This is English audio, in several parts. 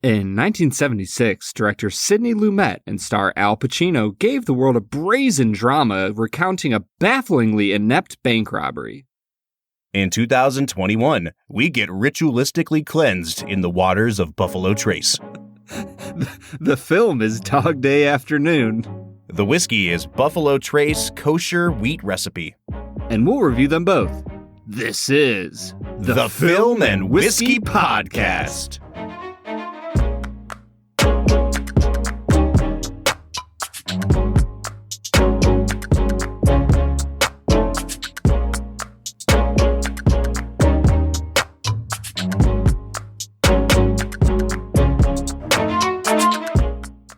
In 1976, director Sidney Lumet and star Al Pacino gave the world a brazen drama recounting a bafflingly inept bank robbery. In 2021, we get ritualistically cleansed in the waters of Buffalo Trace. The film is Dog Day Afternoon. The whiskey is Buffalo Trace Kosher Wheat Recipe. And we'll review them both. This is the Film and Whiskey Podcast.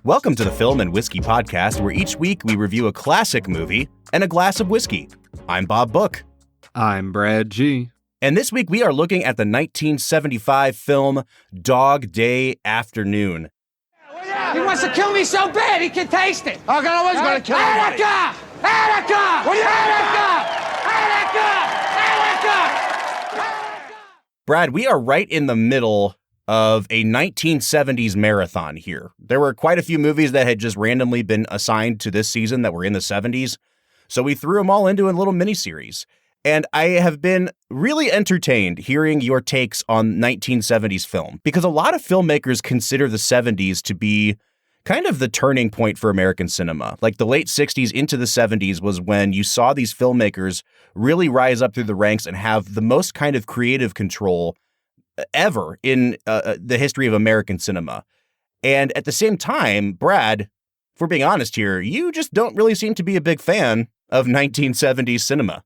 Welcome to the Film and Whiskey Podcast, where each week we review a classic movie and a glass of whiskey. I'm Bob Book. I'm Brad G. And this week we are looking at the 1975 film Dog Day Afternoon. He wants to kill me so bad he can taste it. I was going to kill him. Attica! Attica! What are you Attica! Attica! Brad, we are right in the middle of a 1970s marathon here. There were quite a few movies that had just randomly been assigned to this season that were in the 70s. So we threw them all into a little miniseries. And I have been really entertained hearing your takes on 1970s film, because a lot of filmmakers consider the 70s to be kind of the turning point for American cinema. Like the late 60s into the 70s was when you saw these filmmakers really rise up through the ranks and have the most kind of creative control ever in the history of American cinema. And at the same time, Brad, if we're being honest here, you just don't really seem to be a big fan of 1970s cinema.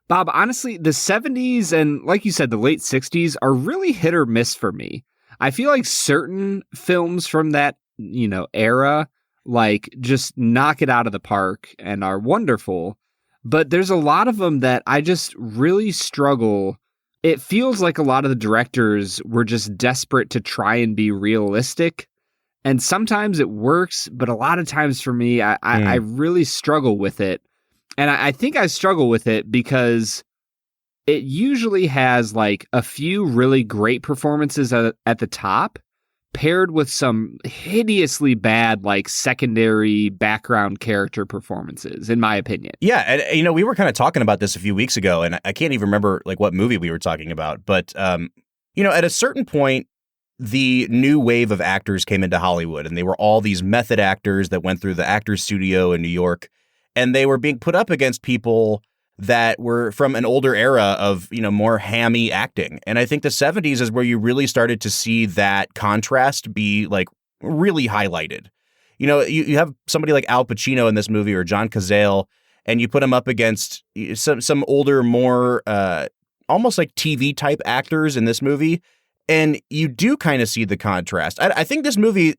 Bob, honestly, the 70s and, like you said, the late 60s are really hit or miss for me. I feel like certain films from that, era, like, just knock it out of the park and are wonderful. But there's a lot of them that I just really struggle. It feels like a lot of the directors were just desperate to try and be realistic. And sometimes it works, but a lot of times for me, I really struggle with it. And I think I struggle with it because it usually has like a few really great performances at the top, paired with some hideously bad, like secondary background character performances, in my opinion. Yeah. And, we were kind of talking about this a few weeks ago, and I can't even remember like what movie we were talking about. But, at a certain point, the new wave of actors came into Hollywood, and they were all these method actors that went through the Actors Studio in New York. And they were being put up against people that were from an older era of, more hammy acting. And I think the 70s is where you really started to see that contrast be like really highlighted. You have somebody like Al Pacino in this movie or John Cazale, and you put them up against some older, more almost like TV type actors in this movie. And you do kind of see the contrast. I think this movie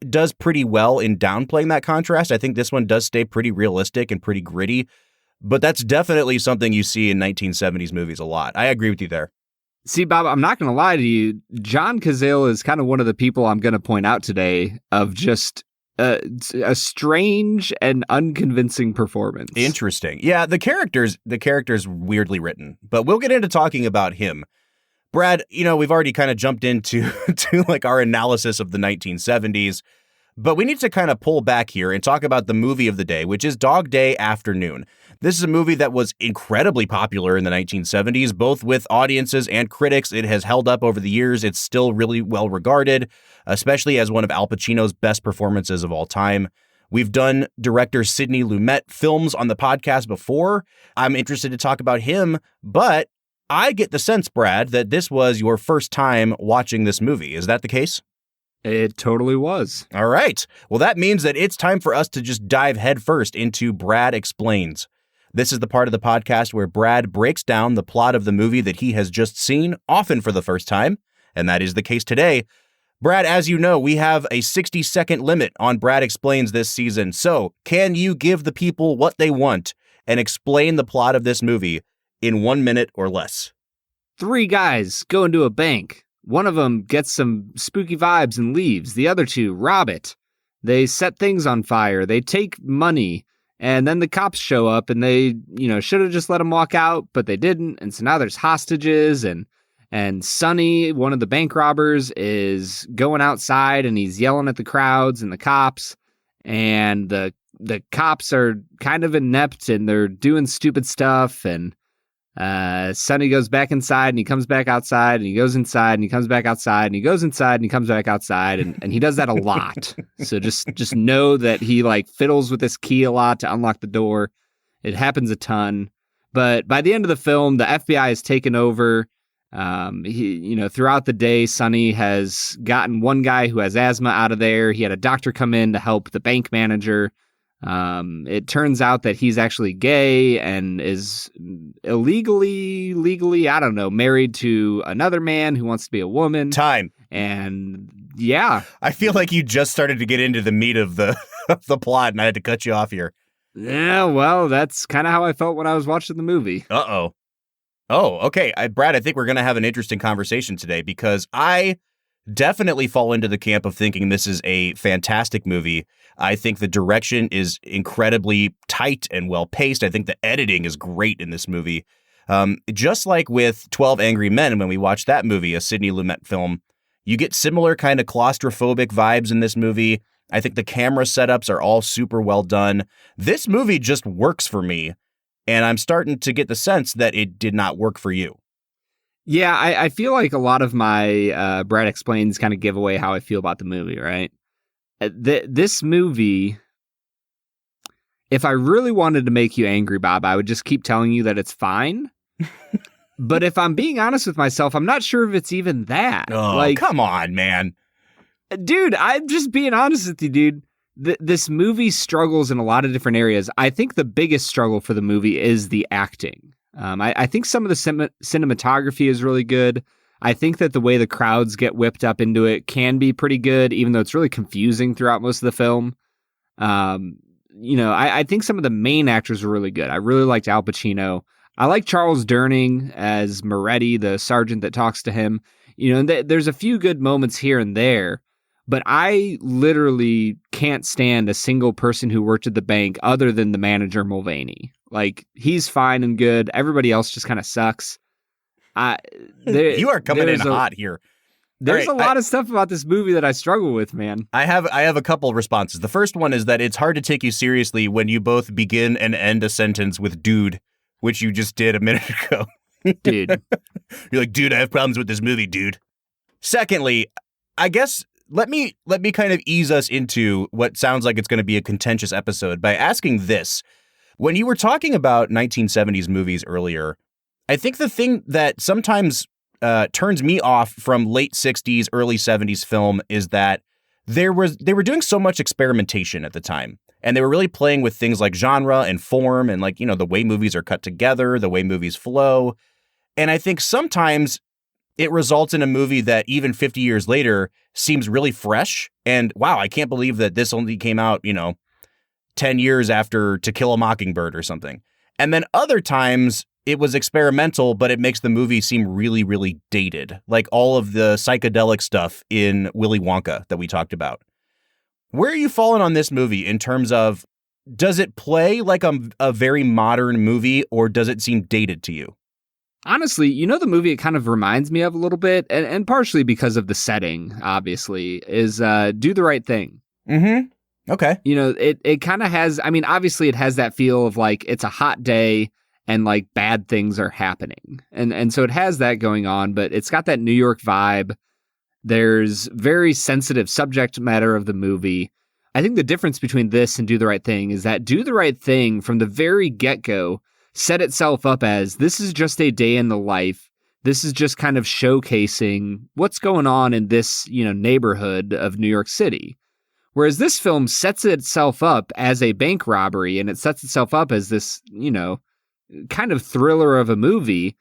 does pretty well in downplaying that contrast. I think this one does stay pretty realistic and pretty gritty, but that's definitely something you see in 1970s movies a lot. I agree with you there. See, Bob, I'm not going to lie to you. John Cazale is kind of one of the people I'm going to point out today of just a strange and unconvincing performance. Interesting. Yeah, the character's weirdly written, but we'll get into talking about him. Brad, we've already kind of jumped into like our analysis of the 1970s, but we need to kind of pull back here and talk about the movie of the day, which is Dog Day Afternoon. This is a movie that was incredibly popular in the 1970s, both with audiences and critics. It has held up over the years. It's still really well regarded, especially as one of Al Pacino's best performances of all time. We've done director Sidney Lumet films on the podcast before. I'm interested to talk about him, but I get the sense, Brad, that this was your first time watching this movie. Is that the case? It totally was. All right. Well, that means that it's time for us to just dive headfirst into Brad Explains. This is the part of the podcast where Brad breaks down the plot of the movie that he has just seen, often for the first time, and that is the case today. Brad, as you know, we have a 60-second limit on Brad Explains this season, so can you give the people what they want and explain the plot of this movie in 1 minute or less? 3 guys go into a bank. One of them gets some spooky vibes and leaves. The other 2 rob it. They set things on fire. They take money. And then the cops show up and they, should have just let them walk out, but they didn't. And so now there's hostages and And Sonny, one of the bank robbers, is going outside and he's yelling at the crowds and the cops. And the cops are kind of inept and they're doing stupid stuff. And Sonny goes back inside and he comes back outside and he goes inside and he comes back outside and he goes inside and he comes back outside. And he does that a lot. So just know that he like fiddles with this key a lot to unlock the door. It happens a ton. But by the end of the film, the FBI has taken over. Throughout the day, Sonny has gotten one guy who has asthma out of there. He had a doctor come in to help the bank manager. It turns out that he's actually gay and is legally, I don't know, married to another man who wants to be a woman. Time. And yeah. I feel like you just started to get into the meat of the of the plot and I had to cut you off here. Yeah, well, that's kind of how I felt when I was watching the movie. Uh-oh. Oh, okay. Brad, I think we're going to have an interesting conversation today because I definitely fall into the camp of thinking this is a fantastic movie. I think the direction is incredibly tight and well-paced. I think the editing is great in this movie. Just like with 12 Angry Men, when we watched that movie, a Sidney Lumet film, you get similar kind of claustrophobic vibes in this movie. I think the camera setups are all super well done. This movie just works for me. And I'm starting to get the sense that it did not work for you. Yeah, I feel like a lot of my Brad Explains kind of give away how I feel about the movie, right? This movie, if I really wanted to make you angry, Bob, I would just keep telling you that it's fine. But if I'm being honest with myself, I'm not sure if it's even that. Oh, come on, man. Dude, I'm just being honest with you, dude. This movie struggles in a lot of different areas. I think the biggest struggle for the movie is the acting. I think some of the cinematography is really good. I think that the way the crowds get whipped up into it can be pretty good, even though it's really confusing throughout most of the film. I think some of the main actors are really good. I really liked Al Pacino. I like Charles Durning as Moretti, the sergeant that talks to him. There's a few good moments here and there. But I literally can't stand a single person who worked at the bank other than the manager, Mulvaney. Like, he's fine and good. Everybody else just kind of sucks. You are coming in hot here. There's a lot of stuff about this movie that I struggle with, man. I have a couple of responses. The first one is that it's hard to take you seriously when you both begin and end a sentence with dude, which you just did a minute ago. Dude. You're like, dude, I have problems with this movie, dude. Secondly, I guess... Let me kind of ease us into what sounds like it's going to be a contentious episode by asking this. When you were talking about 1970s movies earlier, I think the thing that sometimes turns me off from late 60s, early 70s film is that they were doing so much experimentation at the time. And they were really playing with things like genre and form and the way movies are cut together, the way movies flow. And I think sometimes it results in a movie that even 50 years later seems really fresh. And wow, I can't believe that this only came out, 10 years after To Kill a Mockingbird or something. And then other times it was experimental, but it makes the movie seem really, really dated. Like all of the psychedelic stuff in Willy Wonka that we talked about. Where are you falling on this movie in terms of, does it play like a very modern movie or does it seem dated to you? Honestly, the movie it kind of reminds me of a little bit, and partially because of the setting, obviously, is Do the Right Thing. Mm-hmm. Okay. It kind of has, obviously it has that feel of like it's a hot day and like bad things are happening. And so it has that going on, but it's got that New York vibe. There's very sensitive subject matter of the movie. I think the difference between this and Do the Right Thing is that Do the Right Thing from the very get-go set itself up as this is just a day in the life. This is just kind of showcasing what's going on in this, neighborhood of New York City. Whereas this film sets itself up as a bank robbery and it sets itself up as this, kind of thriller of a movie.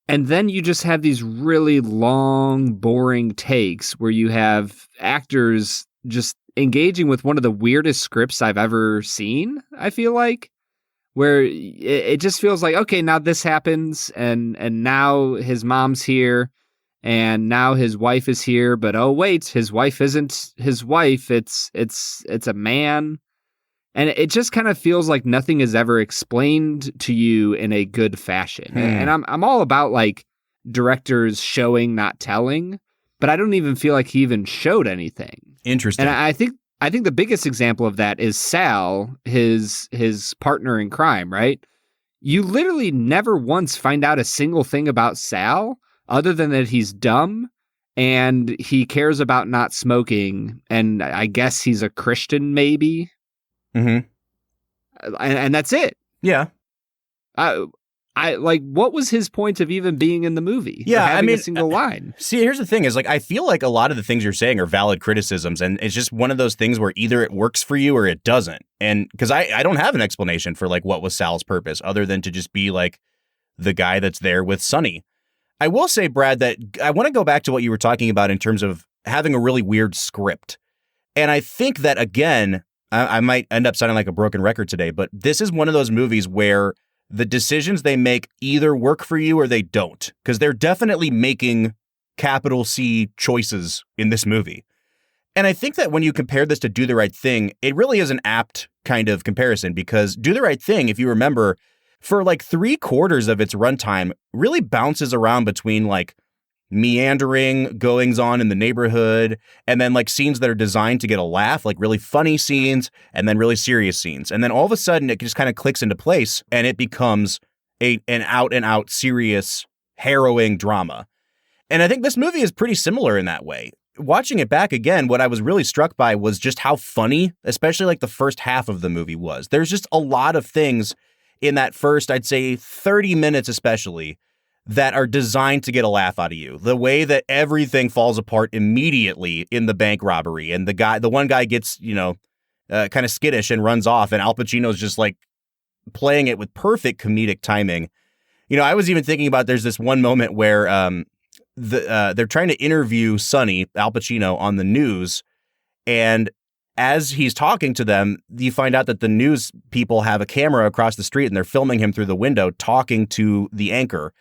And then you just have these really long, boring takes where you have actors just engaging with one of the weirdest scripts I've ever seen, I feel like. Where it just feels like, okay, now this happens, and now his mom's here, and now his wife is here, but oh wait, his wife isn't his wife, it's a man. And it just kind of feels like nothing is ever explained to you in a good fashion. And I'm all about like director's showing, not telling, but I don't even feel like he even showed anything. Interesting. And I think the biggest example of that is Sal, his partner in crime, right? You literally never once find out a single thing about Sal other than that he's dumb and he cares about not smoking, and I guess he's a Christian maybe. Mm-hmm. And that's it. Yeah. I like, what was his point of even being in the movie? Yeah, having I mean, a single line. See, here's the thing is, like, I feel like a lot of the things you're saying are valid criticisms, and it's just one of those things where either it works for you or it doesn't. And because I don't have an explanation for, like, what was Sal's purpose other than to just be, like, the guy that's there with Sonny. I will say, Brad, that I want to go back to what you were talking about in terms of having a really weird script. And I think that, again, I might end up sounding like a broken record today, but this is one of those movies where the decisions they make either work for you or they don't, because they're definitely making capital C choices in this movie. And I think that when you compare this to Do the Right Thing, it really is an apt kind of comparison, because Do the Right Thing, if you remember, for like 3/4 of its runtime, really bounces around between like meandering goings on in the neighborhood, and then like scenes that are designed to get a laugh, like really funny scenes, and then really serious scenes. And then all of a sudden it just kind of clicks into place and it becomes an out and out serious, harrowing drama. And I think this movie is pretty similar in that way. Watching it back again, what I was really struck by was just how funny, especially like the first half of the movie was. There's just a lot of things in that first, I'd say 30 minutes especially, that are designed to get a laugh out of you. The way that everything falls apart immediately in the bank robbery, and the one guy gets, kind of skittish and runs off, and Al Pacino's just like playing it with perfect comedic timing. I was even thinking about, there's this one moment where they're trying to interview Sonny, Al Pacino, on the news, and as he's talking to them, you find out that the news people have a camera across the street and they're filming him through the window talking to the anchor.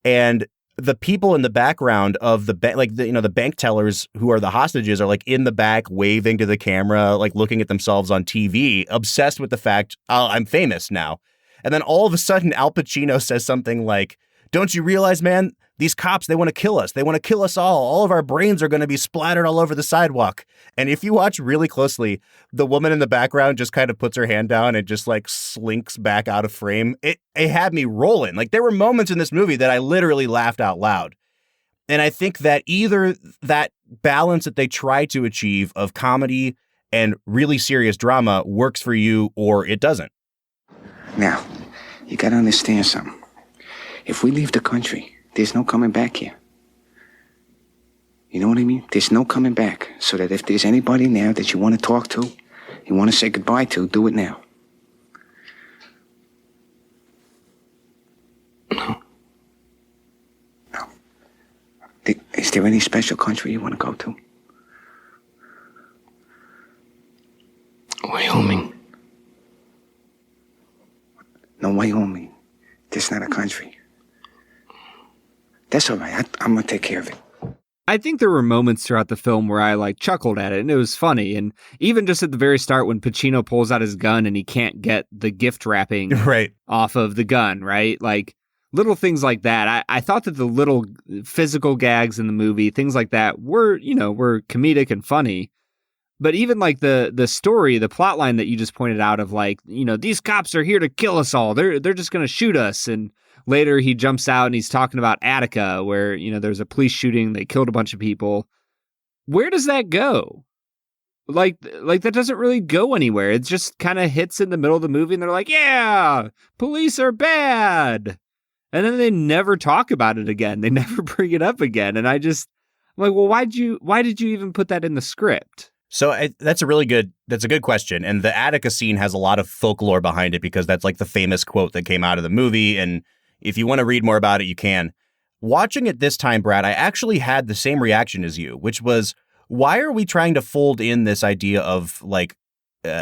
And the people in the background of the bank, like the bank tellers who are the hostages, are like in the back waving to the camera, like looking at themselves on TV, obsessed with the fact, oh, I'm famous now. And then all of a sudden, Al Pacino says something like, "Don't you realize, man, these cops, they want to kill us. They want to kill us all. All of our brains are going to be splattered all over the sidewalk." And if you watch really closely, the woman in the background just kind of puts her hand down and just like slinks back out of frame. It had me rolling. Like, there were moments in this movie that I literally laughed out loud. And I think that either that balance that they try to achieve of comedy and really serious drama works for you or it doesn't. Now, you got to understand something. If we leave the country, there's no coming back here. You know what I mean? There's no coming back. So that if there's anybody now that you want to talk to, you want to say goodbye to, do it now. No. Is there any special country you want to go to? Wyoming. No, Wyoming. That's not a country. That's all right. I'm going to take care of it. I think there were moments throughout the film where I like chuckled at it and it was funny. And even just at the very start when Pacino pulls out his gun and he can't get the gift wrapping right off of the gun, right? Like little things like that. I thought that the little physical gags in the movie, things like that were comedic and funny. But even like the story, the plot line that you just pointed out of like, these cops are here to kill us all. They're just going to shoot us. And later he jumps out and he's talking about Attica where, there's a police shooting. They killed a bunch of people. Where does that go? Like that doesn't really go anywhere. It just kind of hits in the middle of the movie and they're like, yeah, police are bad. And then they never talk about it again. They never bring it up again. And I'm like, well, why did you even put that in the script? So that's a good question. And the Attica scene has a lot of folklore behind it because that's like the famous quote that came out of the movie. And if you want to read more about it, you can. Watching it this time, Brad, I actually had the same reaction as you, which was, why are we trying to fold in this idea of like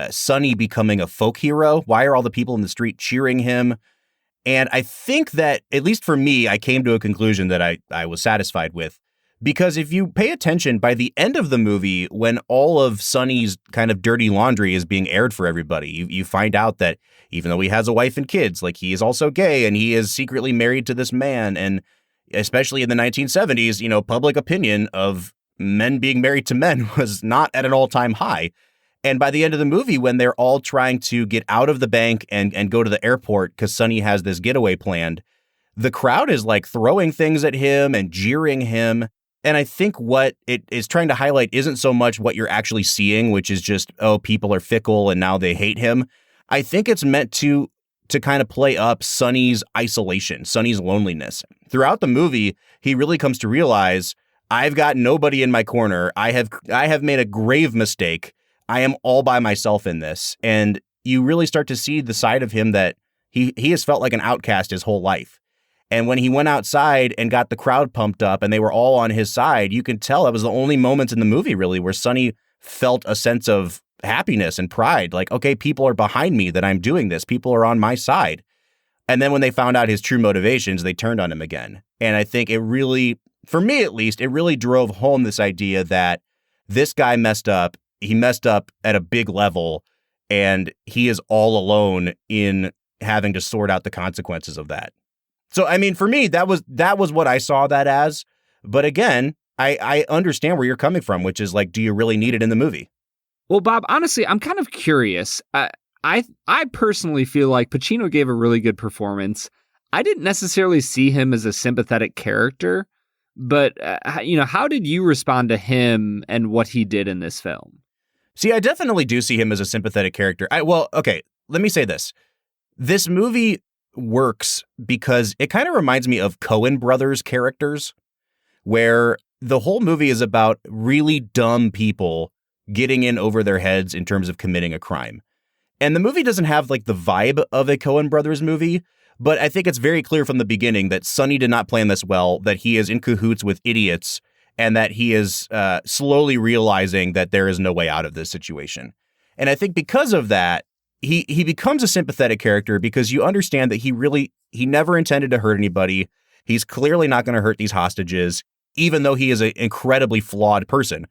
Sonny becoming a folk hero? Why are all the people in the street cheering him? And I think that, at least for me, I came to a conclusion that I was satisfied with. Because if you pay attention, by the end of the movie, when all of Sonny's kind of dirty laundry is being aired for everybody, you find out that even though he has a wife and kids, like he is also gay and he is secretly married to this man. And especially in the 1970s, public opinion of men being married to men was not at an all-time high. And by the end of the movie, when they're all trying to get out of the bank and go to the airport because Sonny has this getaway planned, the crowd is like throwing things at him and jeering him. And I think what it is trying to highlight isn't so much what you're actually seeing, which is just, oh, people are fickle and now they hate him. I think it's meant to kind of play up Sonny's isolation, Sonny's loneliness. Throughout the movie, he really comes to realize, I've got nobody in my corner. I have made a grave mistake. I am all by myself in this. And you really start to see the side of him that he has felt like an outcast his whole life. And when he went outside and got the crowd pumped up and they were all on his side, you can tell that was the only moments in the movie really where Sonny felt a sense of happiness and pride. Like, okay, people are behind me that I'm doing this. People are on my side. And then when they found out his true motivations, they turned on him again. And I think it really, for me at least, it really drove home this idea that this guy messed up. He messed up at a big level, and he is all alone in having to sort out the consequences of that. So, I mean, for me, that was what I saw that as. But again, I understand where you're coming from, which is like, do you really need it in the movie? Well, Bob, honestly, I'm kind of curious. I personally feel like Pacino gave a really good performance. I didn't necessarily see him as a sympathetic character, but how did you respond to him and what he did in this film? See, I definitely do see him as a sympathetic character. Okay, let me say this. This movie works because it kind of reminds me of Coen Brothers characters, where the whole movie is about really dumb people getting in over their heads in terms of committing a crime. And the movie doesn't have like the vibe of a Coen Brothers movie, but I think it's very clear from the beginning that Sonny did not plan this well, that he is in cahoots with idiots, and that he is slowly realizing that there is no way out of this situation. And I think because of that, he becomes a sympathetic character because you understand that he never intended to hurt anybody. He's clearly not going to hurt these hostages, even though he is an incredibly flawed person,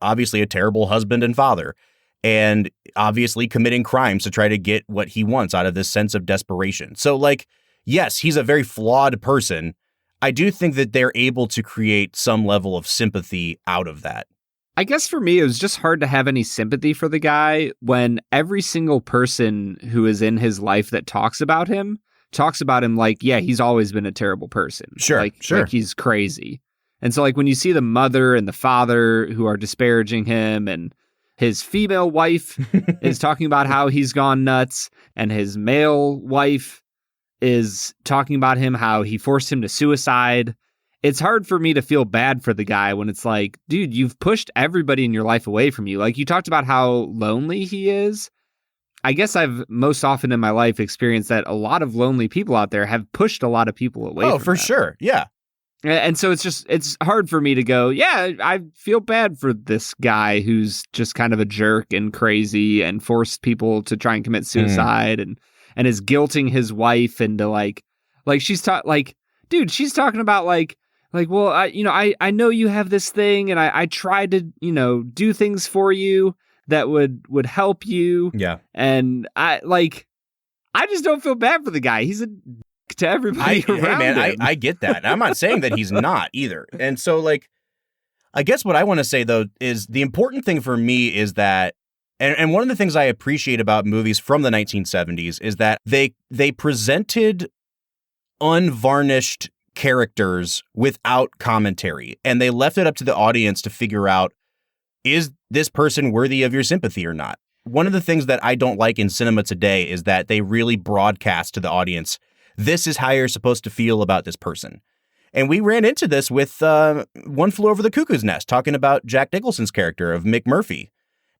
obviously a terrible husband and father, and obviously committing crimes to try to get what he wants out of this sense of desperation. So like, yes, he's a very flawed person. I do think that they're able to create some level of sympathy out of that. I guess for me, it was just hard to have any sympathy for the guy when every single person who is in his life that talks about him like, yeah, he's always been a terrible person. Sure. Like he's crazy. And so like when you see the mother and the father who are disparaging him, and his female wife is talking about how he's gone nuts, and his male wife is talking about him, how he forced him to suicide. It's hard for me to feel bad for the guy when it's like, dude, you've pushed everybody in your life away from you. Like you talked about how lonely he is. I guess I've most often in my life experienced that a lot of lonely people out there have pushed a lot of people away. Oh, for sure. Yeah. And so it's hard for me to go, yeah, I feel bad for this guy who's just kind of a jerk and crazy and forced people to try and commit suicide and is guilting his wife into like she's she's talking about well, I know you have this thing, and I tried to, do things for you that would help you. Yeah. And I just don't feel bad for the guy. He's a to everybody around him. I get that. I'm not saying that he's not either. And so like, I guess what I want to say though is the important thing for me is that, and one of the things I appreciate about movies from the 1970s is that they presented unvarnished characters without commentary, and they left it up to the audience to figure out, is this person worthy of your sympathy or not? One of the things that I don't like in cinema today is that they really broadcast to the audience, this is how you're supposed to feel about this person. And we ran into this with One Flew Over the Cuckoo's Nest, talking about Jack Nicholson's character of Mick Murphy.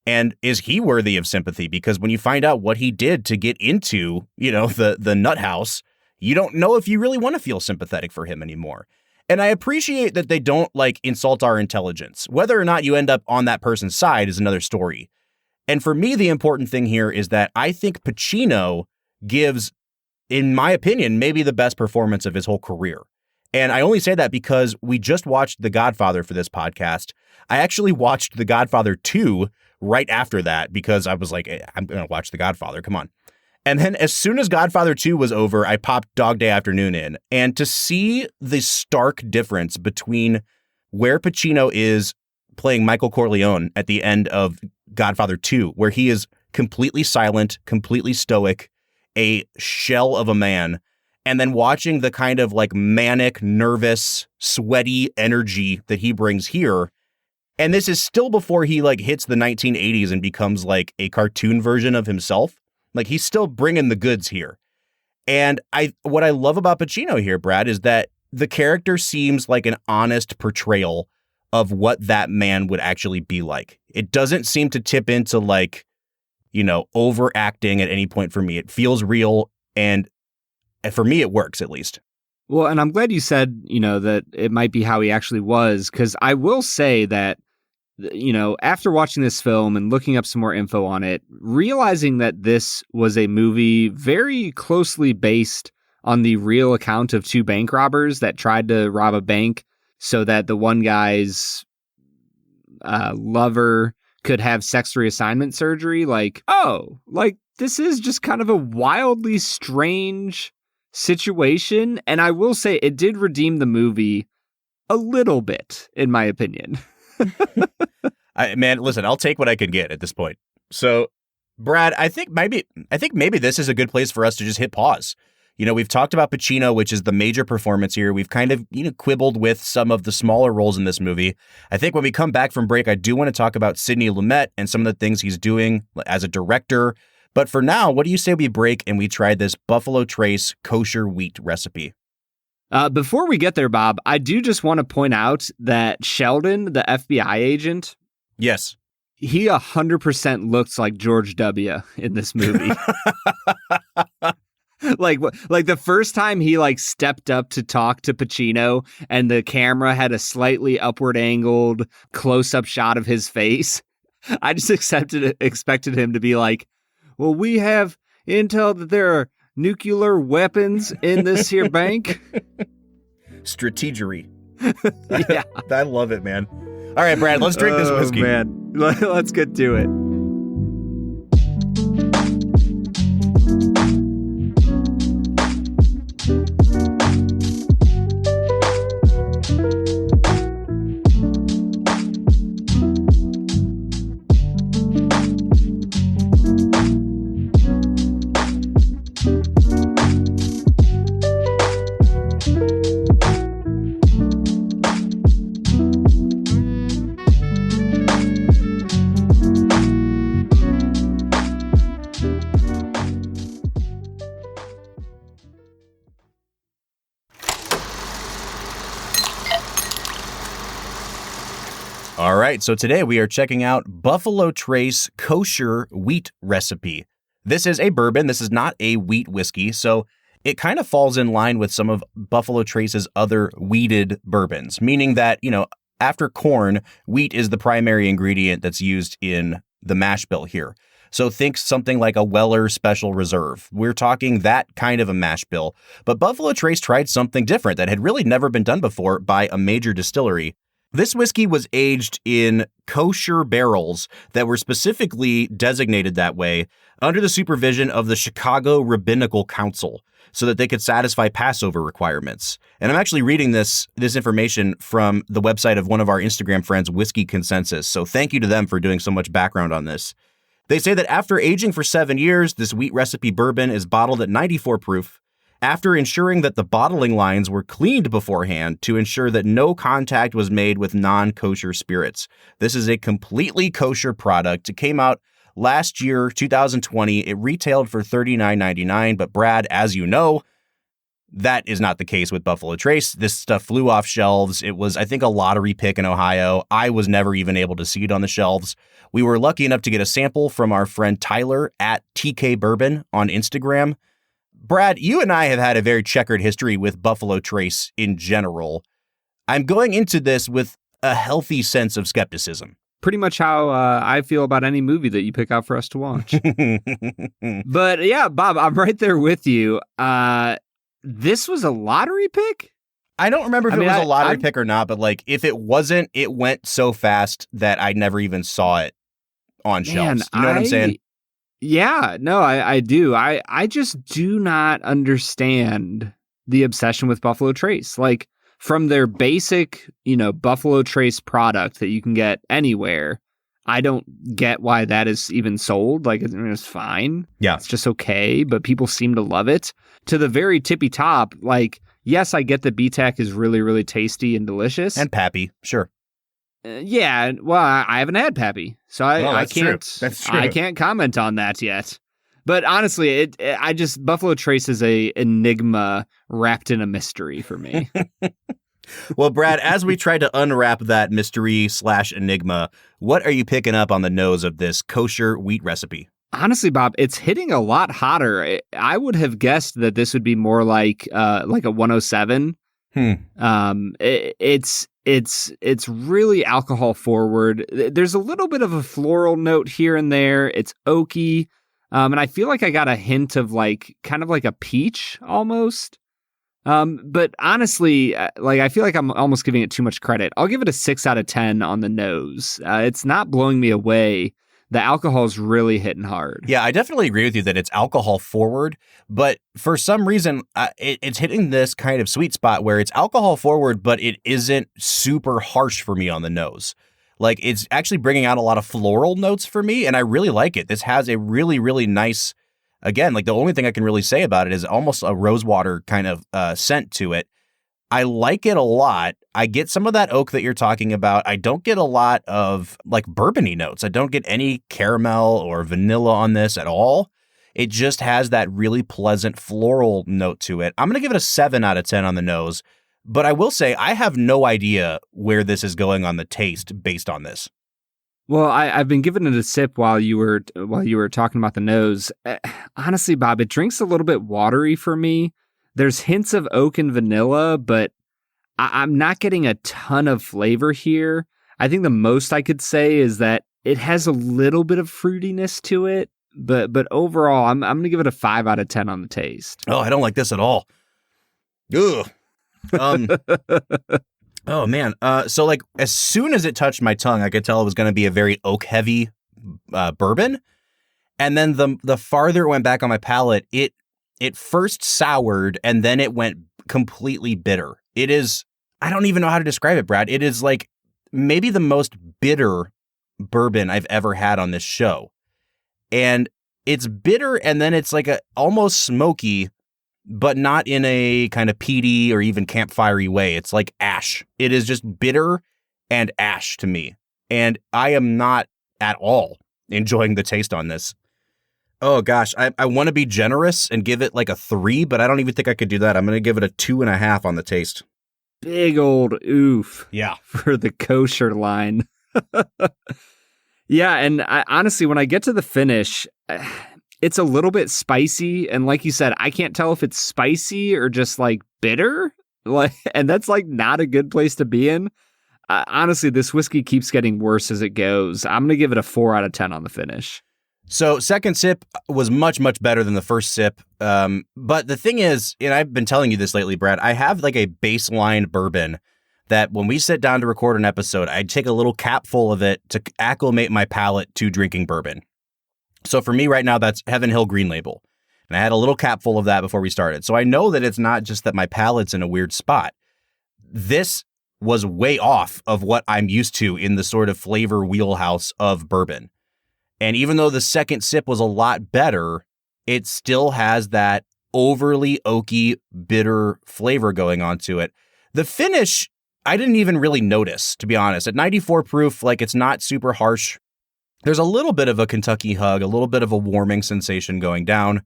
And is he worthy of sympathy? Because when you find out what he did to get into, the nut house, you don't know if you really want to feel sympathetic for him anymore. And I appreciate that they don't insult our intelligence. Whether or not you end up on that person's side is another story. And for me, the important thing here is that I think Pacino gives, in my opinion, maybe the best performance of his whole career. And I only say that because we just watched The Godfather for this podcast. I actually watched The Godfather 2 right after that because I was like, I'm going to watch The Godfather. Come on. And then as soon as Godfather 2 was over, I popped Dog Day Afternoon in. And to see the stark difference between where Pacino is playing Michael Corleone at the end of Godfather 2, where he is completely silent, completely stoic, a shell of a man, and then watching the kind of like manic, nervous, sweaty energy that he brings here. And this is still before he like hits the 1980s and becomes like a cartoon version of himself. Like he's still bringing the goods here. And what I love about Pacino here, Brad, is that the character seems like an honest portrayal of what that man would actually be like. It doesn't seem to tip into like, you know, overacting at any point for me. It feels real. And for me, it works at least. Well, and I'm glad you said, you know, that it might be how he actually was, because I will say that, you know, after watching this film and looking up some more info on it, realizing that this was a movie very closely based on the real account of two bank robbers that tried to rob a bank so that the one guy's lover could have sex reassignment surgery. Like, oh, like this is just kind of a wildly strange situation. And I will say it did redeem the movie a little bit, in my opinion. Man, listen, I'll take what I can get at this point. So, Brad, I think maybe this is a good place for us to just hit pause. You know, we've talked about Pacino, which is the major performance here. We've kind of, you know, quibbled with some of the smaller roles in this movie. I think when we come back from break, I do want to talk about Sidney Lumet and some of the things he's doing as a director. But for now, what do you say we break and we try this Buffalo Trace kosher wheat recipe? Before we get there, Bob, I do just want to point out that Sheldon, the FBI agent, yes, he 100% looks like George W. in this movie. like the first time he like stepped up to talk to Pacino and the camera had a slightly upward angled close-up shot of his face, I just expected him to be like, well, we have intel that there are nuclear weapons in this here bank. Strategery. Yeah. I love it, man. All right, Brad, let's drink this whiskey. Man, let's get to it. All right, so today we are checking out Buffalo Trace kosher wheat recipe. This is a bourbon. This is not a wheat whiskey, so it kind of falls in line with some of Buffalo Trace's other wheated bourbons, meaning that, you know, after corn, wheat is the primary ingredient that's used in the mash bill here. So think something like a Weller Special Reserve. We're talking that kind of a mash bill. But Buffalo Trace tried something different that had really never been done before by a major distillery. This whiskey was aged in kosher barrels that were specifically designated that way under the supervision of the Chicago Rabbinical Council so that they could satisfy Passover requirements. And I'm actually reading this information from the website of one of our Instagram friends, Whiskey Consensus. So thank you to them for doing so much background on this. They say that after aging for 7 years, this wheat recipe bourbon is bottled at 94 proof. After ensuring that the bottling lines were cleaned beforehand to ensure that no contact was made with non-kosher spirits. This is a completely kosher product. It came out last year, 2020. It retailed for $39.99. But Brad, as you know, that is not the case with Buffalo Trace. This stuff flew off shelves. It was, I think, a lottery pick in Ohio. I was never even able to see it on the shelves. We were lucky enough to get a sample from our friend Tyler at TK Bourbon on Instagram. Brad, you and I have had a very checkered history with Buffalo Trace in general. I'm going into this with a healthy sense of skepticism. Pretty much how I feel about any movie that you pick out for us to watch. But yeah, Bob, I'm right there with you. This was a lottery pick? I don't remember if it was a lottery pick or not, but like if it wasn't, it went so fast that I never even saw it on shelves. You know what I'm saying? Yeah, no, I do. I just do not understand the obsession with Buffalo Trace. Like, from their basic, Buffalo Trace product that you can get anywhere, I don't get why that is even sold. Like, it's fine. Yeah. It's just okay, but people seem to love it. To the very tippy top, like, yes, I get that BTAC is really, really tasty and delicious. And Pappy, sure. Yeah, well, I haven't had Pappy, so I can't. True. That's true. I can't comment on that yet. But honestly, I just Buffalo Trace is a enigma wrapped in a mystery for me. Well, Brad, as we try to unwrap that mystery/enigma, what are you picking up on the nose of this kosher wheat recipe? Honestly, Bob, it's hitting a lot hotter. I would have guessed that this would be more like a 107. It's really alcohol forward. There's a little bit of a floral note here and there. It's oaky. And I feel like I got a hint of kind of like a peach almost. But honestly, I feel like I'm almost giving it too much credit. I'll give it a 6 out of 10 on the nose. It's not blowing me away. The alcohol is really hitting hard. Yeah, I definitely agree with you that it's alcohol forward, but for some reason, it's hitting this kind of sweet spot where it's alcohol forward, but it isn't super harsh for me on the nose. Like, it's actually bringing out a lot of floral notes for me, and I really like it. This has a really, really nice, again, like the only thing I can really say about it is almost a rosewater kind of scent to it. I like it a lot. I get some of that oak that you're talking about. I don't get a lot of bourbony notes. I don't get any caramel or vanilla on this at all. It just has that really pleasant floral note to it. I'm going to give it a 7 out of 10 on the nose, but I will say I have no idea where this is going on the taste based on this. Well, I've been giving it a sip while you were talking about the nose. Honestly, Bob, it drinks a little bit watery for me. There's hints of oak and vanilla, but I'm not getting a ton of flavor here. I think the most I could say is that it has a little bit of fruitiness to it, but overall, I'm going to give it a 5 out of 10 on the taste. Oh, I don't like this at all. Ugh. Oh man. So as soon as it touched my tongue, I could tell it was going to be a very oak heavy bourbon. And then the farther it went back on my palate, it first soured and then it went completely bitter. It is, I don't even know how to describe it, Brad. It is maybe the most bitter bourbon I've ever had on this show. And it's bitter and then it's almost smoky, but not in a kind of peaty or even campfirey way. It's like ash. It is just bitter and ash to me. And I am not at all enjoying the taste on this. Oh gosh, I want to be generous and give it a 3, but I don't even think I could do that. I'm going to give it a 2.5 on the taste. Big old oof. Yeah. For the kosher line. Yeah, and honestly, when I get to the finish, it's a little bit spicy. And like you said, I can't tell if it's spicy or just bitter. And that's not a good place to be in. Honestly, this whiskey keeps getting worse as it goes. I'm going to give it a 4 out of 10 on the finish. So second sip was much, much better than the first sip. But the thing is, and I've been telling you this lately, Brad, I have a baseline bourbon that when we sit down to record an episode, I take a little cap full of it to acclimate my palate to drinking bourbon. So for me right now, that's Heaven Hill Green Label. And I had a little cap full of that before we started. So I know that it's not just that my palate's in a weird spot. This was way off of what I'm used to in the sort of flavor wheelhouse of bourbon. And even though the second sip was a lot better, it still has that overly oaky, bitter flavor going on to it. The finish, I didn't even really notice, to be honest. At 94 proof, it's not super harsh. There's a little bit of a Kentucky hug, a little bit of a warming sensation going down.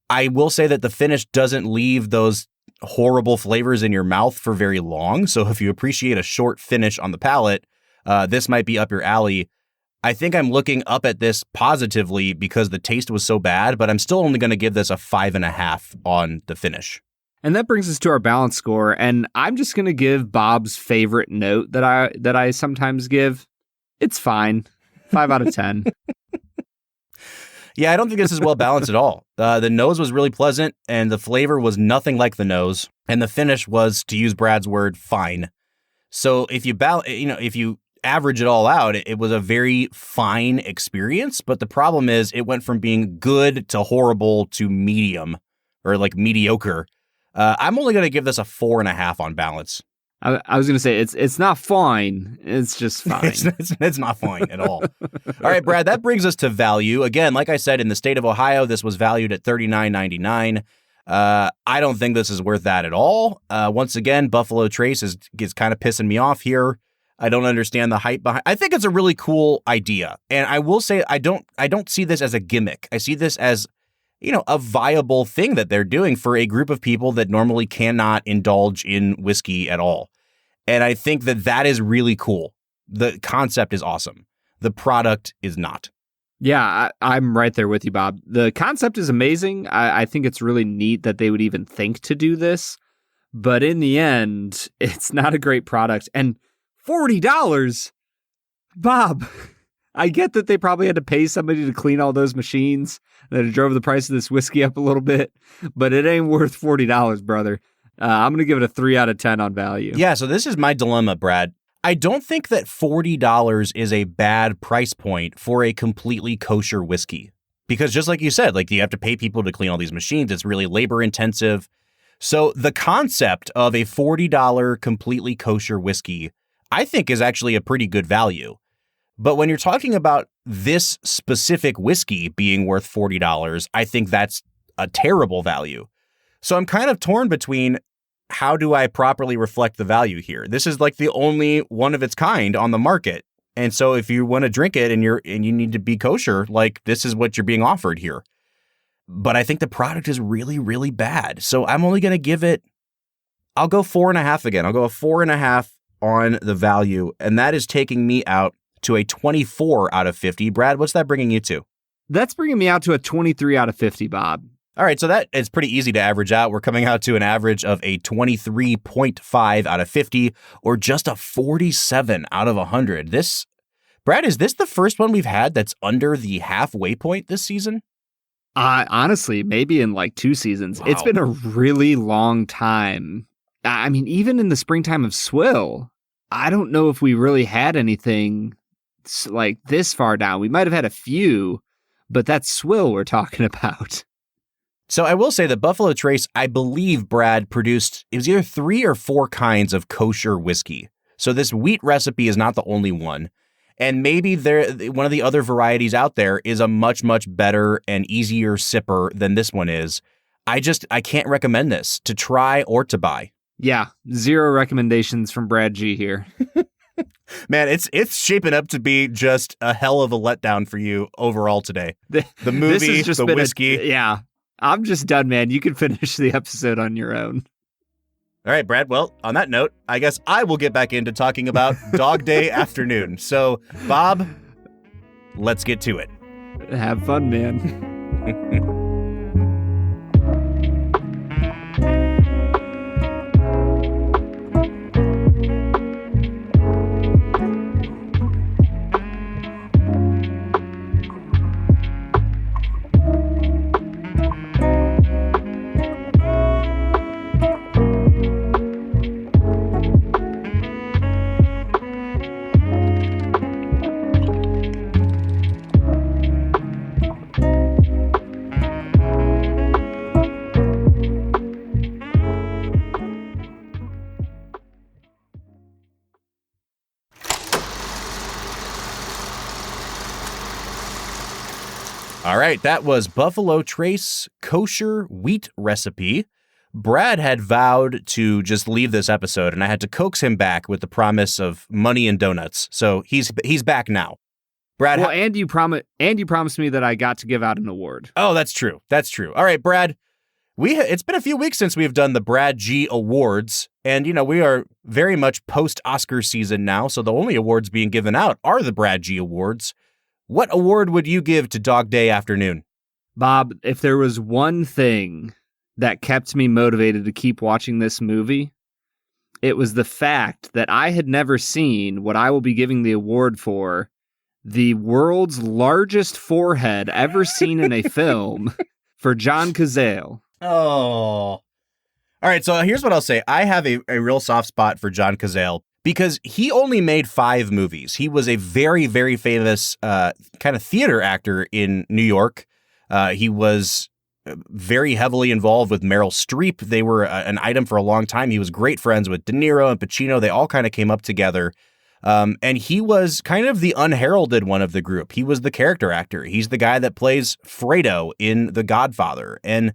I will say that the finish doesn't leave those horrible flavors in your mouth for very long. So if you appreciate a short finish on the palate, this might be up your alley. I think I'm looking up at this positively because the taste was so bad, but I'm still only going to give this a 5.5 on the finish. And that brings us to our balance score. And I'm just going to give Bob's favorite note that I sometimes give. It's fine. 5 out of 10. Yeah, I don't think this is well balanced at all. The nose was really pleasant and the flavor was nothing like the nose. And the finish was, to use Brad's word, fine. So if you average it all out, it was a very fine experience. But the problem is it went from being good to horrible to medium or like mediocre. I'm only going to give this a 4.5 on balance. I was going to say it's not fine. It's just fine. It's not fine at all. All right, Brad, that brings us to value. Again, like I said, in the state of Ohio, this was valued at $39.99. I don't think this is worth that at all. Once again, Buffalo Trace is kind of pissing me off here. I don't understand the hype behind. I think it's a really cool idea, and I will say I don't see this as a gimmick. I see this as, you know, a viable thing that they're doing for a group of people that normally cannot indulge in whiskey at all. And I think that is really cool. The concept is awesome. The product is not. Yeah, I'm right there with you, Bob. The concept is amazing. I think it's really neat that they would even think to do this. But in the end, it's not a great product. And $40, Bob, I get that they probably had to pay somebody to clean all those machines, that it drove the price of this whiskey up a little bit, but it ain't worth $40, brother. I'm going to give it a 3 out of 10 on value. Yeah, so this is my dilemma, Brad. I don't think that $40 is a bad price point for a completely kosher whiskey. Because just like you said, like you have to pay people to clean all these machines. It's really labor intensive. So the concept of a $40 completely kosher whiskey, I think is actually a pretty good value. But when you're talking about this specific whiskey being worth $40, I think that's a terrible value. So I'm kind of torn between how do I properly reflect the value here? This is like the only one of its kind on the market. And so if you want to drink it and you need to be kosher, like this is what you're being offered here. But I think the product is really, really bad. So I'm only going to give it, I'll go 4.5 again. I'll go a 4.5 on the value. And that is taking me out to a 24 out of 50. Brad, what's that bringing you to? That's bringing me out to a 23 out of 50, Bob. All right, so that is pretty easy to average out. We're coming out to an average of a 23.5 out of 50, or just a 47 out of 100. Brad, is this the first one we've had that's under the halfway point this season? Honestly, maybe in like 2 seasons. Wow. It's been a really long time. I mean, even in the springtime of Swill, I don't know if we really had anything like this far down. We might have had a few, but that's Swill we're talking about. So I will say that Buffalo Trace, I believe, Brad, produced, it was either 3 or 4 kinds of kosher whiskey. So this wheat recipe is not the only one. And maybe one of the other varieties out there is a much, much better and easier sipper than this one is. I can't recommend this to try or to buy. Yeah, 0 recommendations from Brad G here. Man, it's shaping up to be just a hell of a letdown for you overall today. The movie, the whiskey. Yeah. I'm just done, man. You can finish the episode on your own. All right, Brad. Well, on that note, I guess I will get back into talking about Dog Day Afternoon. So, Bob, let's get to it. Have fun, man. All right, that was Buffalo Trace Kosher Wheat Recipe. Brad had vowed to just leave this episode, and I had to coax him back with the promise of money and donuts. So he's back now. Brad, well, and you promised me that I got to give out an award. Oh, that's true. That's true. All right, Brad. It's been a few weeks since we've done the Brad G Awards, and we are very much post-Oscar season now, so the only awards being given out are the Brad G Awards. What award would you give to Dog Day Afternoon? Bob, if there was one thing that kept me motivated to keep watching this movie, it was the fact that I had never seen what I will be giving the award for, the world's largest forehead ever seen in a film, for John Cazale. Oh. All right, so here's what I'll say. I have a real soft spot for John Cazale because he only made 5 movies. He was a very, very famous kind of theater actor in New York. He was very heavily involved with Meryl Streep. They were an item for a long time. He was great friends with De Niro and Pacino. They all kind of came up together. And he was kind of the unheralded one of the group. He was the character actor. He's the guy that plays Fredo in The Godfather. And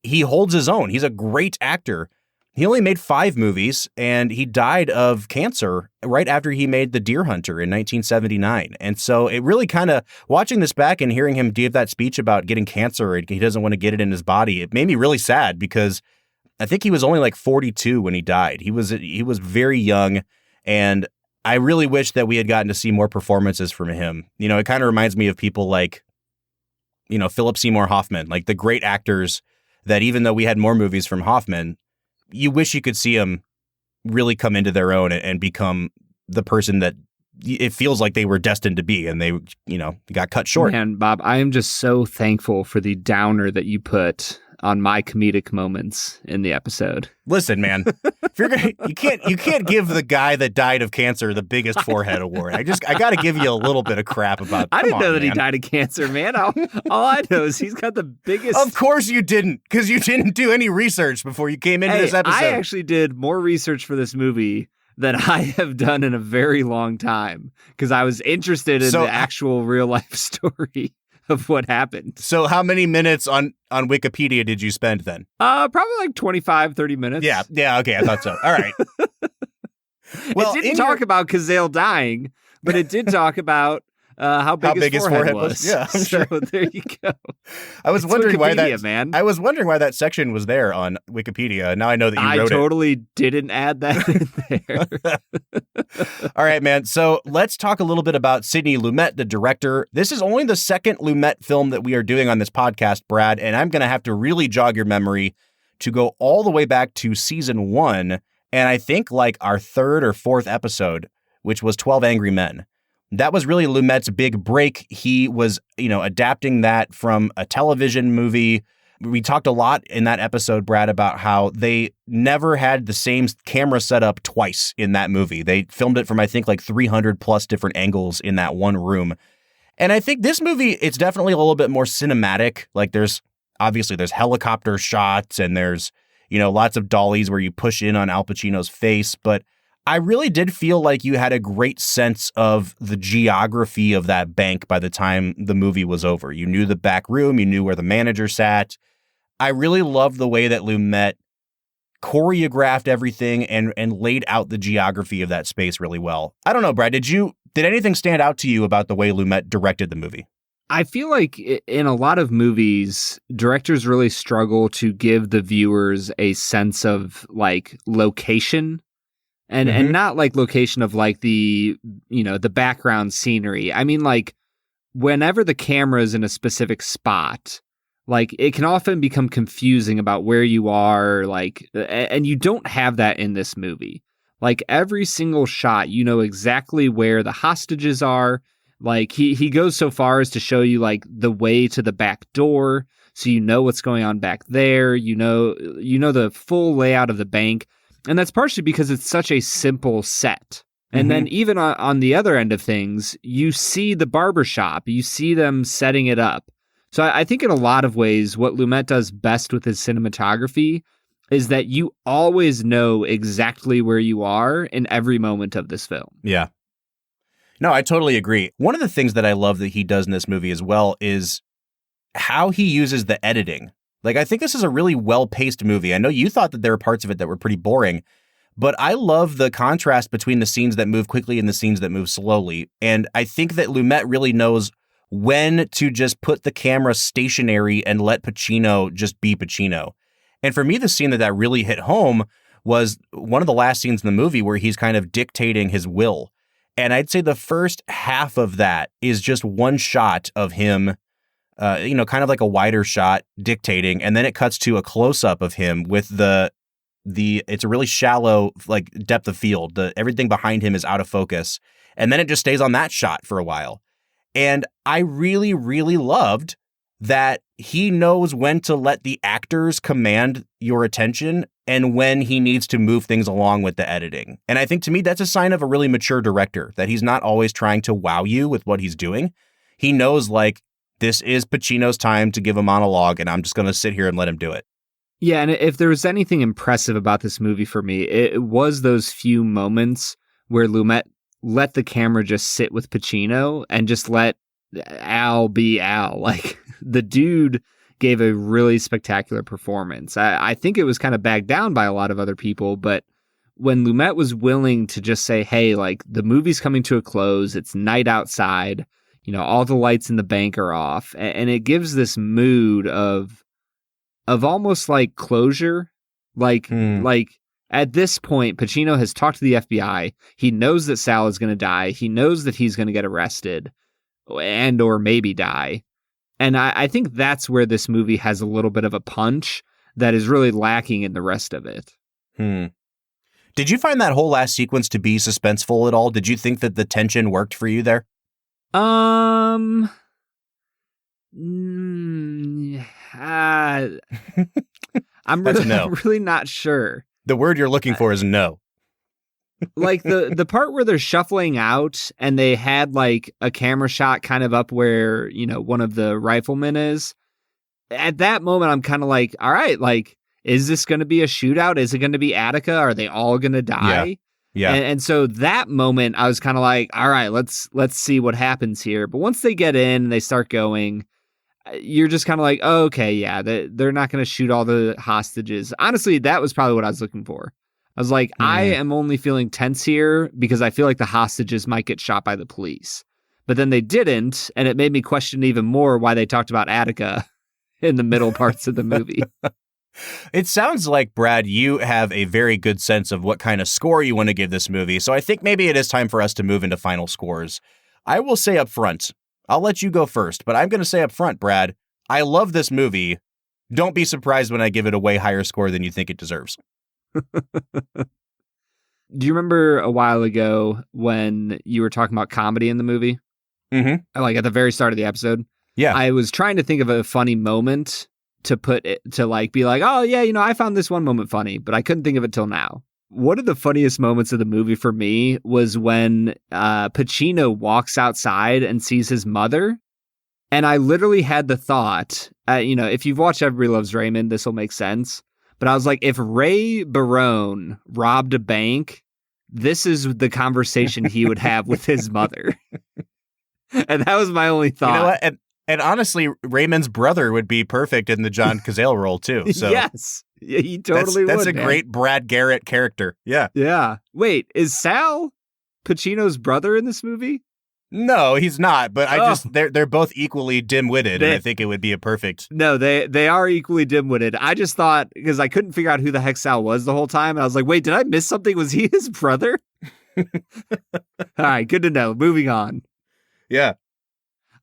he holds his own. He's a great actor. He only made 5 movies, and he died of cancer right after he made The Deer Hunter in 1979. And so it really kind of, watching this back and hearing him give that speech about getting cancer, and he doesn't want to get it in his body, it made me really sad because I think he was only like 42 when he died. He was very young, and I really wish that we had gotten to see more performances from him. You know, it kind of reminds me of people like, you know, Philip Seymour Hoffman, like the great actors that even though we had more movies from Hoffman, you wish you could see them really come into their own and become the person that it feels like they were destined to be, and they, you know, got cut short. Man, Bob, I am just so thankful for the downer that you put on my comedic moments in the episode. Listen, man, if you're gonna, you can't give the guy that died of cancer the biggest forehead award. I got to give you a little bit of crap about. I didn't know that he died of cancer, man. All I know is he's got the biggest. Of course you didn't, because you didn't do any research before you came into this episode. I actually did more research for this movie than I have done in a very long time because I was interested in the actual real life story of what happened. So how many minutes on Wikipedia did you spend then? Probably like 25, 30 minutes. Yeah, okay, I thought so. All right. Well, it didn't talk about Cazale dying, but it did talk about how big his forehead was. Yeah, I'm sure. So there you go. I was wondering why that, man. I was wondering why that section was there on Wikipedia. Now I know that you wrote it. I totally didn't add that in there. All right, man. So let's talk a little bit about Sidney Lumet, the director. This is only the second Lumet film that we are doing on this podcast, Brad, and I'm going to have to really jog your memory to go all the way back to season 1, and I think like our 3rd or 4th episode, which was 12 Angry Men. That was really Lumet's big break. He was, you know, adapting that from a television movie. We talked a lot in that episode, Brad, about how they never had the same camera setup twice in that movie. They filmed it from, I think, like 300 plus different angles in that one room. And I think this movie, it's definitely a little bit more cinematic. Like there's helicopter shots and there's, you know, lots of dollies where you push in on Al Pacino's face. But I really did feel like you had a great sense of the geography of that bank by the time the movie was over. You knew the back room, you knew where the manager sat. I really loved the way that Lumet choreographed everything and laid out the geography of that space really well. I don't know, Brad, did anything stand out to you about the way Lumet directed the movie? I feel like in a lot of movies, directors really struggle to give the viewers a sense of like location. And not like location of like the, you know, the background scenery. I mean, like whenever the camera is in a specific spot, like it can often become confusing about where you are, like, and you don't have that in this movie. Like every single shot, you know exactly where the hostages are. Like he goes so far as to show you like the way to the back door. So you know what's going on back there. You know the full layout of the bank. And that's partially because it's such a simple set. And then even on the other end of things, you see the barbershop, you see them setting it up. So I think in a lot of ways, what Lumet does best with his cinematography is that you always know exactly where you are in every moment of this film. Yeah. No, I totally agree. One of the things that I love that he does in this movie as well is how he uses the editing. Like, I think this is a really well-paced movie. I know you thought that there were parts of it that were pretty boring, but I love the contrast between the scenes that move quickly and the scenes that move slowly. And I think that Lumet really knows when to just put the camera stationary and let Pacino just be Pacino. And for me, the scene that really hit home was one of the last scenes in the movie where he's kind of dictating his will. And I'd say the first half of that is just one shot of him, kind of like a wider shot dictating. And then it cuts to a close up of him with it's a really shallow, like depth of field. Everything behind him is out of focus. And then it just stays on that shot for a while. And I really, really loved that he knows when to let the actors command your attention and when he needs to move things along with the editing. And I think to me, that's a sign of a really mature director, that he's not always trying to wow you with what he's doing. He knows, like, this is Pacino's time to give a monologue, and I'm just going to sit here and let him do it. Yeah, and if there was anything impressive about this movie for me, it was those few moments where Lumet let the camera just sit with Pacino and just let Al be Al. Like, the dude gave a really spectacular performance. I think it was kind of bagged down by a lot of other people, but when Lumet was willing to just say, hey, like, the movie's coming to a close, it's night outside, you know, all the lights in the bank are off, and it gives this mood of almost like closure. Like at this point, Pacino has talked to the FBI. He knows that Sal is going to die. He knows that he's going to get arrested and or maybe die. And I think that's where this movie has a little bit of a punch that is really lacking in the rest of it. Did you find that whole last sequence to be suspenseful at all? Did you think that the tension worked for you there? I'm really not sure. The word you're looking for is no. Like the part where they're shuffling out and they had like a camera shot kind of up where, you know, one of the riflemen is. At that moment, I'm kind of like, all right, like, is this going to be a shootout? Is it going to be Attica? Are they all going to die? Yeah. And so that moment, I was kind of like, all right, let's see what happens here. But once they get in and they start going, you're just kind of like, oh, okay, yeah, they're not going to shoot all the hostages. Honestly, that was probably what I was looking for. I was like, I am only feeling tense here because I feel like the hostages might get shot by the police. But then they didn't, and it made me question even more why they talked about Attica in the middle parts of the movie. It sounds like, Brad, you have a very good sense of what kind of score you want to give this movie. So I think maybe it is time for us to move into final scores. I will say up front, I'll let you go first, but I'm going to say up front, Brad, I love this movie. Don't be surprised when I give it a way higher score than you think it deserves. Do you remember a while ago when you were talking about comedy in the movie? Mm-hmm. Like at the very start of the episode? Yeah. I was trying to think of a funny moment to put it, to like be like, oh yeah, you know, I found this one moment funny, but I couldn't think of it till now. One of the funniest moments of the movie for me was when Pacino walks outside and sees his mother. And I literally had the thought, you know, if you've watched Everybody Loves Raymond, this will make sense. But I was like, if Ray Barone robbed a bank, this is the conversation he would have with his mother. And that was my only thought. You know what? And honestly, Raymond's brother would be perfect in the John Cazale role, too. So yes. Yeah, he totally would. That's a great Brad Garrett character. Yeah. Yeah. Wait, is Sal Pacino's brother in this movie? No, he's not. But they're both equally dim-witted, and I think it would be a perfect. No, they are equally dim-witted. I just thought, because I couldn't figure out who the heck Sal was the whole time, and I was like, wait, did I miss something? Was he his brother? All right, good to know. Moving on. Yeah.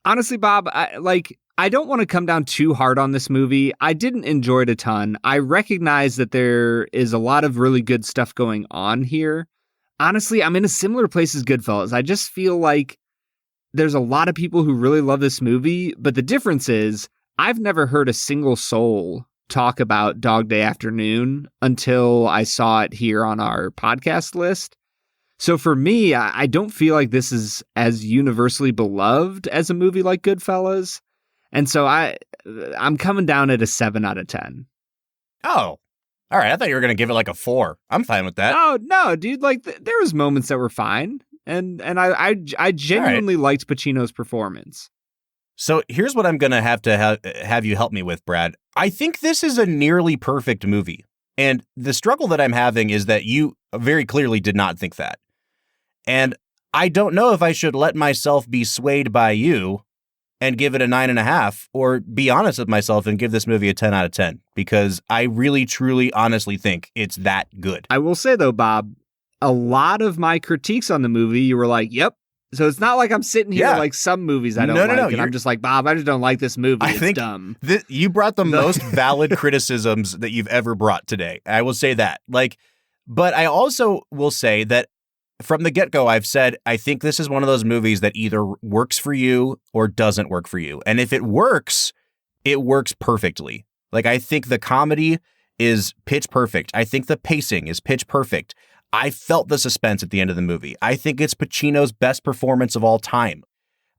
Honestly, Bob, I don't want to come down too hard on this movie. I didn't enjoy it a ton. I recognize that there is a lot of really good stuff going on here. Honestly, I'm in a similar place as Goodfellas. I just feel like there's a lot of people who really love this movie, but the difference is I've never heard a single soul talk about Dog Day Afternoon until I saw it here on our podcast list. So for me, I don't feel like this is as universally beloved as a movie like Goodfellas. And so I'm coming down at a 7 out of 10. Oh, all right. I thought you were going to give it like a 4. I'm fine with that. Oh, no, dude. Like there was moments that were fine. And I genuinely liked Pacino's performance. So here's what I'm going to have you help me with, Brad. I think this is a nearly perfect movie. And the struggle that I'm having is that you very clearly did not think that. And I don't know if I should let myself be swayed by you and give it a 9.5, or be honest with myself and give this movie a 10 out of 10, because I really, truly, honestly think it's that good. I will say, though, Bob, a lot of my critiques on the movie, you were like, yep. So it's not like I'm sitting here like some movies I don't like, and I'm just like, Bob, I just don't like this movie. It's dumb. You brought the most valid criticisms that you've ever brought today. I will say that. But I also will say that from the get-go, I've said, I think this is one of those movies that either works for you or doesn't work for you. And if it works, it works perfectly. Like, I think the comedy is pitch perfect. I think the pacing is pitch perfect. I felt the suspense at the end of the movie. I think it's Pacino's best performance of all time.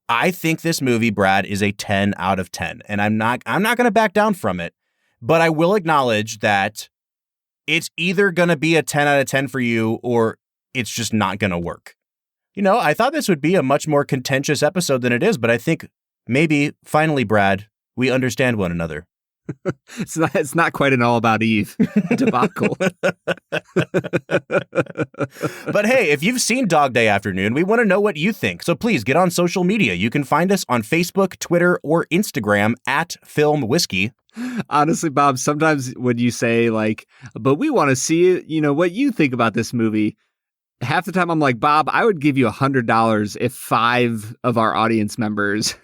I think this movie, Brad, is a 10 out of 10, and I'm not going to back down from it, but I will acknowledge that it's either going to be a 10 out of 10 for you or it's just not going to work. You know, I thought this would be a much more contentious episode than it is, but I think maybe finally, Brad, we understand one another. It's not quite an All About Eve debacle. But hey, if you've seen Dog Day Afternoon, we want to know what you think. So please get on social media. You can find us on Facebook, Twitter, or Instagram at Film Whiskey. Honestly, Bob, sometimes when you say like, but we want to see, you know, what you think about this movie, half the time I'm like, Bob, I would give you $100 if 5 of our audience members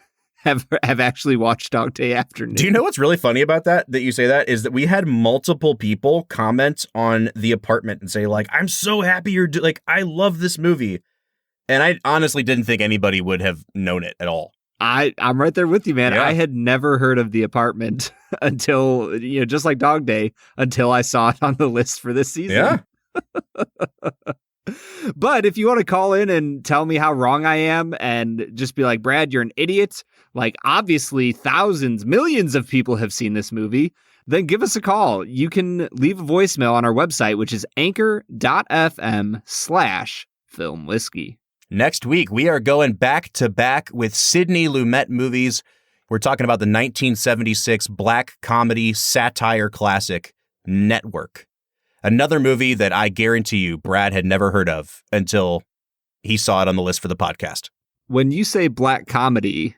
have actually watched Dog Day Afternoon. Do you know what's really funny about that you say that is that we had multiple people comment on The Apartment and say like, I'm so happy like, I love this movie. And I honestly didn't think anybody would have known it at all. I'm right there with you, man. Yeah. I had never heard of The Apartment until, you know, just like Dog Day, until I saw it on the list for this season. Yeah. But if you want to call in and tell me how wrong I am and just be like, Brad, you're an idiot. Like, obviously, thousands, millions of people have seen this movie. Then give us a call. You can leave a voicemail on our website, which is anchor.fm/filmwhiskey. Next week, we are going back to back with Sidney Lumet movies. We're talking about the 1976 black comedy satire classic, Network. Another movie that I guarantee you Brad had never heard of until he saw it on the list for the podcast. When you say black comedy,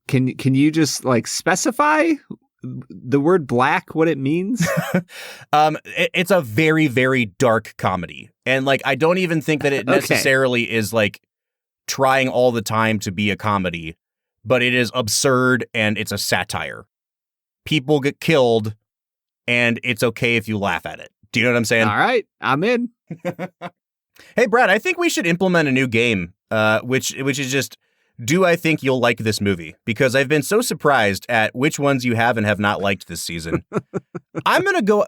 can you just like specify the word black, what it means? It's a very, very dark comedy. And like, I don't even think that it necessarily is like trying all the time to be a comedy, but it is absurd and it's a satire. People get killed and it's okay if you laugh at it. Do you know what I'm saying? All right, I'm in. Hey, Brad, I think we should implement a new game, which is just, do I think you'll like this movie? Because I've been so surprised at which ones you have and have not liked this season. I'm going to go,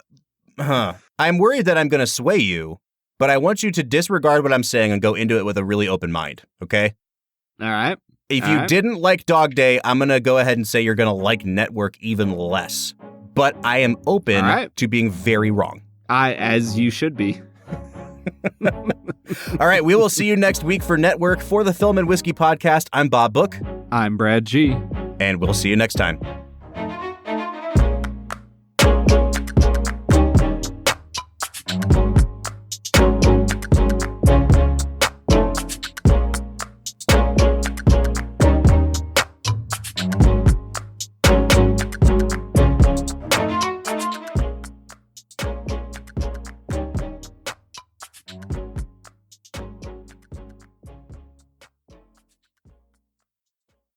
I'm worried that I'm going to sway you, but I want you to disregard what I'm saying and go into it with a really open mind, okay? All right. If you didn't like Dog Day, I'm going to go ahead and say you're going to like Network even less. But I am open to being very wrong. As you should be. All right, we will see you next week for Network. For the Film and Whiskey podcast, I'm Bob Book. I'm Brad G. And we'll see you next time.